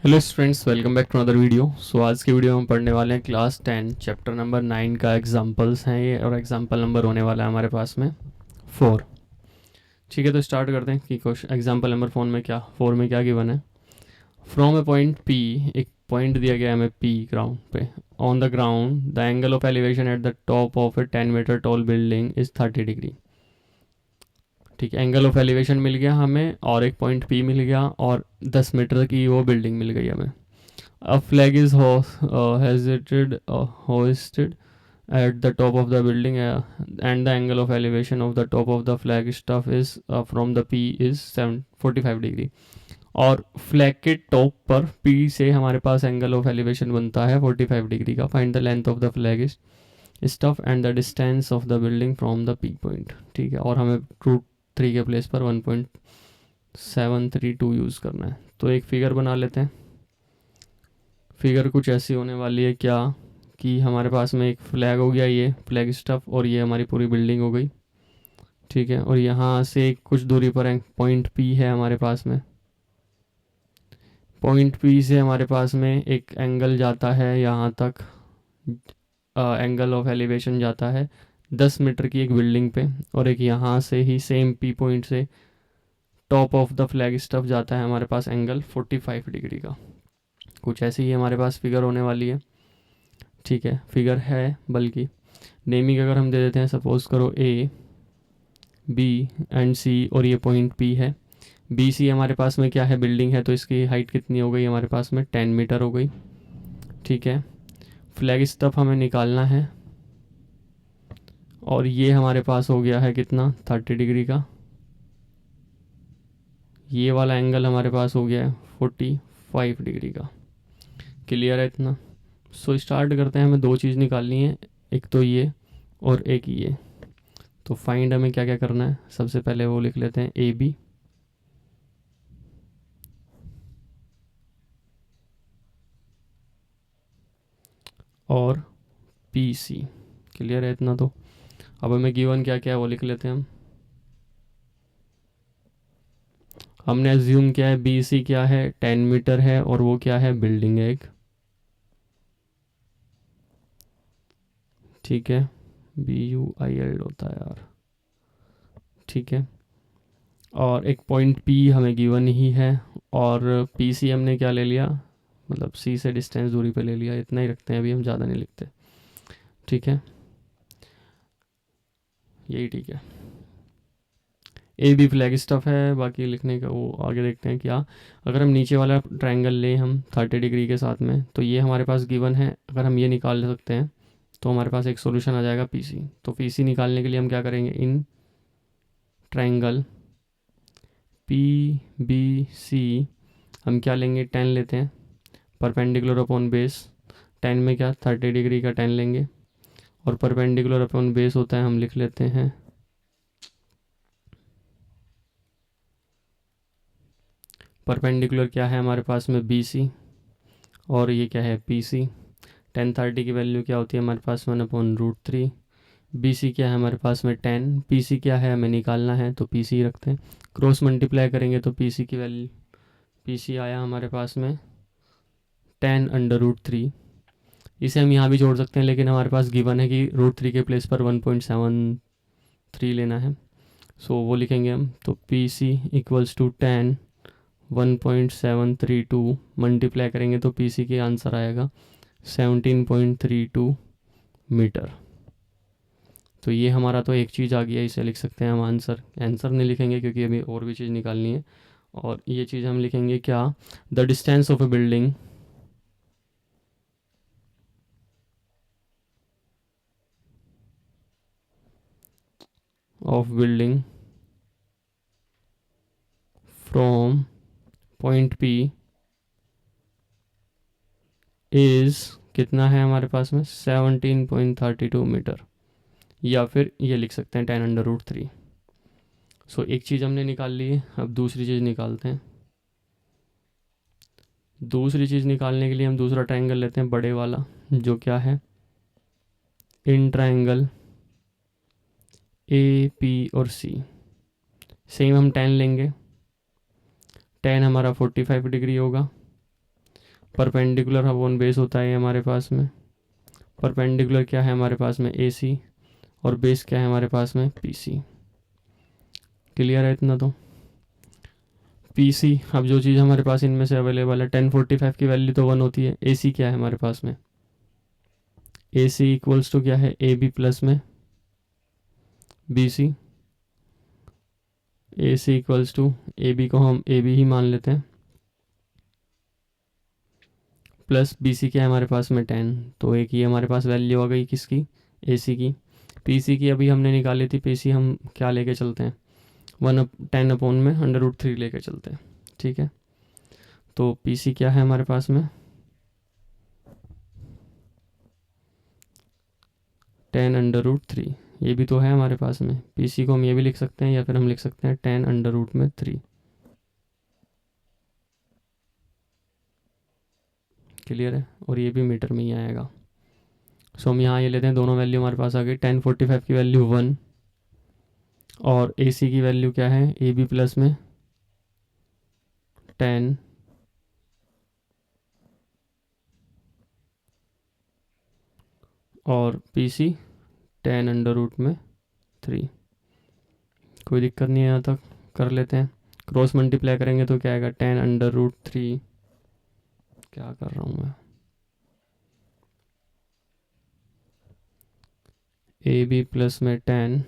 Hello students, welcome back to another video. So आज की video हम पढ़ने वाले हैं क्लास 10 चैप्टर नंबर 9 का एग्जांपल्स हैं ये, और एग्जांपल नंबर होने वाला है हमारे पास में 4। ठीक है, तो स्टार्ट करते हैं कि क्वेश्चन एग्जांपल नंबर 4 में क्या गिवन है। फ्रॉम ए पॉइंट पी, एक पॉइंट दिया गया है हमें पी ग्राउंड पे। On the ground the angle of elevation at the top of a 10 metre tall building is 30 degree. ठीक है, एंगल ऑफ एलिवेशन मिल गया हमें और एक पॉइंट पी मिल गया और 10 मीटर की वो बिल्डिंग मिल गई हमें। A flag is hoisted at the top of the building, and the angle of elevation of the top of the flag stuff is from the P is 45 degree. और flag के top पर P से हमारे पास angle of elevation बनता है 45 degree का। Find the length of the flag is stuff and the distance of the building from the P point. ठीक है, और हमें √3 के प्लेस पर 1.732 यूज़ करना है। तो एक फिगर बना लेते हैं। फिगर कुछ ऐसी होने वाली है क्या कि हमारे पास में एक फ्लैग हो गया, ये फ्लैग स्टफ, और ये हमारी पूरी बिल्डिंग हो गई। ठीक है, और यहाँ से कुछ दूरी पर पॉइंट पी है हमारे पास में। पॉइंट पी से हमारे पास में एक एंगल जाता है यहाँ तक, एंगल ऑफ एलिवेशन जाता है 10 मीटर की एक बिल्डिंग पे, और एक यहाँ से ही सेम पी पॉइंट से top of the flag stuff जाता है हमारे पास एंगल 45 डिग्री का। कुछ ऐसी ही हमारे पास फिगर होने वाली है। ठीक है, फिगर है, बल्कि नेमिंग अगर हम दे देते हैं, सपोज करो ए बी एंड सी, और ये पॉइंट पी है। बी सी हमारे पास में क्या है, बिल्डिंग है, तो इसकी हाइट कितनी हो गई हमारे पास में 10 मीटर हो गई। ठीक है, फ्लैग स्टफ हमें निकालना है, और ये हमारे पास हो गया है कितना, 30 डिग्री का। ये वाला एंगल हमारे पास हो गया है 45 डिग्री का। क्लियर है इतना? सो स्टार्ट करते हैं। हमें दो चीज़ निकालनी है, एक तो ये और एक ये। तो फाइंड हमें क्या क्या करना है, सबसे पहले वो लिख लेते हैं ए बी, और पी सी। क्लियर है इतना? तो अब हमें गिवन क्या क्या है वो लिख लेते हैं हम। हमने एज्यूम किया है बी सी क्या है, 10 मीटर है, और वो क्या है, बिल्डिंग है एक। ठीक है, BUIL होता है यार। ठीक है, और एक पॉइंट पी हमें गिवन ही है, और पी सी हमने क्या ले लिया, मतलब सी से डिस्टेंस दूरी पे ले लिया। इतना ही रखते हैं अभी, हम ज़्यादा नहीं लिखते। ठीक है, यही ठीक है। ए बी फ्लैग स्टफ है, बाकी लिखने का वो आगे देखते हैं क्या। अगर हम नीचे वाला ट्रायंगल लें हम 30 डिग्री के साथ में, तो ये हमारे पास गिवन है। अगर हम ये निकाल सकते हैं तो हमारे पास एक सॉल्यूशन आ जाएगा पीसी। तो पीसी निकालने के लिए हम क्या करेंगे, in triangle P B C हम क्या लेंगे, 10 लेते हैं, परपेंडिकुलर अपॉन बेस। 10 में क्या, 30 डिग्री का 10 लेंगे, और परपेंडिकुलर अपॉन बेस होता है, हम लिख लेते हैं परपेंडिकुलर क्या है हमारे पास में बी सी, और ये क्या है पी सी। 10 30 की वैल्यू क्या होती है हमारे पास 1/√3। बी सी क्या है हमारे पास में 10, पी सी क्या है हमें निकालना है, तो पी सी रखते हैं। क्रॉस मल्टीप्लाई करेंगे तो पी सी की वैल्यू, पी सी आया हमारे पास में 10/√3। इसे हम यहाँ भी जोड़ सकते हैं, लेकिन हमारे पास गिवन है कि √3 के प्लेस पर 1.73 लेना है। सो वो लिखेंगे हम, तो P C equals to 10 1.732 multiply करेंगे तो पी सी के आंसर आएगा 17.32 मीटर। तो ये हमारा तो एक चीज़ आ गया, इसे लिख सकते हैं हम आंसर। आंसर नहीं लिखेंगे क्योंकि अभी और भी चीज़ निकालनी है, और ये चीज़ हम लिखेंगे क्या, the distance of A building from point P is कितना है हमारे पास में 17.32 मीटर, या फिर ये लिख सकते हैं 10/√3। सो एक चीज़ हमने निकाल ली है, अब दूसरी चीज़ निकालते हैं। दूसरी चीज़ निकालने के लिए हम दूसरा ट्रायंगल लेते हैं, बड़े वाला, जो क्या है, इन ट्रायंगल ए पी और सी। सेम हम 10 लेंगे, 10 हमारा 45 डिग्री होगा, परपेंडिकुलर अपॉन बेस होता है हमारे पास में। परपेंडिकुलर क्या है हमारे पास में, ए सी, और बेस क्या है हमारे पास में, पी सी। क्लियर है इतना तो। पी सी, अब जो चीज़ हमारे पास इनमें से अवेलेबल है, 1045 की वैल्यू तो 1 होती है। ए सी क्या है हमारे पास में, ए सी इक्वल्स टू क्या है, ए बी प्लस में B C. A C equals to A B को हम ए बी ही मान लेते हैं, प्लस बी सी क्या है हमारे पास में 10। तो एक ये हमारे पास वैल्यू आ गई किसकी, ए सी की। पी सी की अभी हमने निकाली थी, पी सी हम क्या लेके चलते हैं, 10 अपॉन में √3 लेके चलते हैं। ठीक है, तो पी सी क्या है हमारे पास में, 10√3। ये भी तो है हमारे पास में। पी सी को हम ये भी लिख सकते हैं, या फिर हम लिख सकते हैं 10√3। क्लियर है, और ये भी मीटर में ही आएगा। सो हम यहाँ ये लेते हैं, दोनों वैल्यू हमारे पास आ गई। 1045 की वैल्यू 1, और ए सी की वैल्यू क्या है, ए बी प्लस में 10, और पी सी 10√3। कोई दिक्कत नहीं है, यहाँ तक कर लेते हैं। क्रॉस मल्टीप्लाई करेंगे तो क्या आएगा, 10√3। क्या कर रहा हूँ मैं, ए बी प्लस में 10,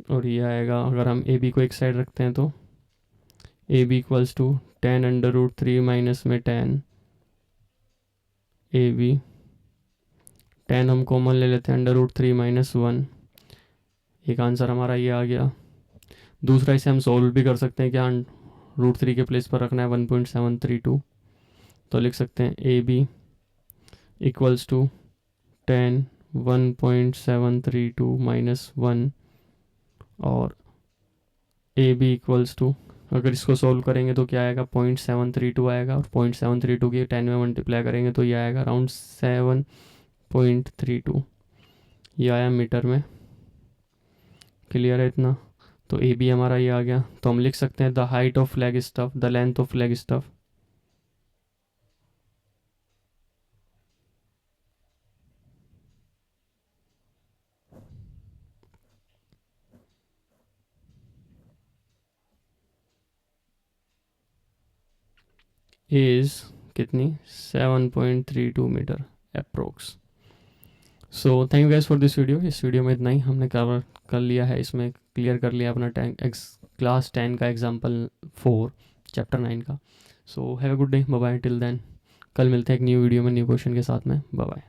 और ये आएगा, अगर हम ए बी को एक साइड रखते हैं तो A B equals to 10√3 minus में 10 ए बी। 10 हम कॉमन ले लेते हैं, √3 माइनस 1। एक आंसर हमारा ये आ गया। दूसरा इसे हम सोल्व भी कर सकते हैं, क्या √3 के प्लेस पर रखना है 1.732, तो लिख सकते हैं A B equals to 10 1.732 minus 1, और ए बी इक्वल्स टू, अगर इसको सोल्व करेंगे तो क्या आएगा, 0.732 आएगा, और 0.732 की 10 में मल्टीप्लाई करेंगे तो ये आएगा अराउंड 7.32। ये आया मीटर में। क्लियर है इतना, तो ए बी हमारा ये आ गया। तो हम लिख सकते हैं the height of flag staff, the length of flag staff is कितनी, 7.32 metre approx. So thank you guys for this video. इस वीडियो में इतना ही हमने कवर कर लिया है, इसमें क्लियर कर लिया अपना क्लास 10 का एग्जाम्पल 4 चैप्टर 9 का। So have a good day, bye bye till then. कल मिलते हैं एक न्यू वीडियो में न्यू क्वेश्चन के साथ में। Bye bye.